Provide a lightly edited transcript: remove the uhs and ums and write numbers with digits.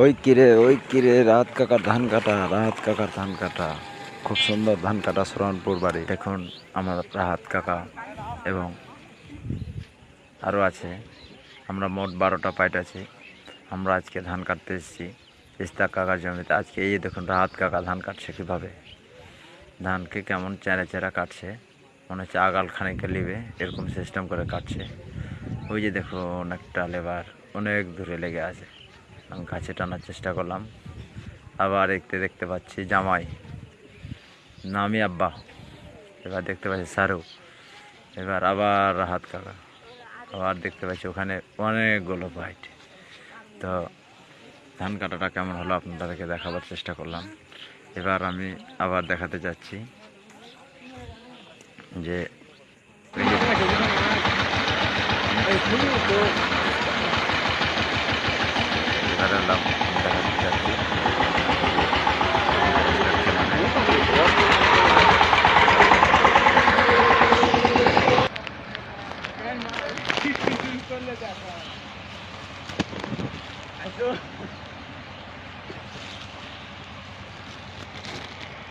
ওই কিরে রাহাত কাকার ধান কাটা, রাহাত কাকার ধান কাটা। খুব সুন্দর ধান কাটা শ্রবণপুর বাড়ি। দেখুন আমার রাহাত কাকা এবং আরও আছে, আমরা মোট 12টা পাইট আছি। আমরা আজকে ধান কাটতে এসেছি ইস্তাক কাকার জমিতে। আজকে এই দেখুন রাহাত কাকা ধান কাটছে কীভাবে, ধানকে কেমন চেরা চেরা কাটছে, মনে হচ্ছে আগাল খানিকে লিবে এরকম সিস্টেম করে কাটছে। ওই যে দেখুন একটা লেবার অনেক দূরে লেগে আছে, আমি কাছে টানার চেষ্টা করলাম। আবার দেখতে পাচ্ছি জামাই, নামি আব্বা, এবার দেখতে পাচ্ছি সারু, এবার আবার রাহাত কাকা, আবার দেখতে পাচ্ছি ওখানে অনেকগুলো বাইট। তো ধান কাটাটা কেমন হলো আপনাদেরকে দেখাবার চেষ্টা করলাম। এবার আমি আবার দেখাতে যাচ্ছি যে এবার এলাম দেখাতে যাচ্ছি করলে দেখা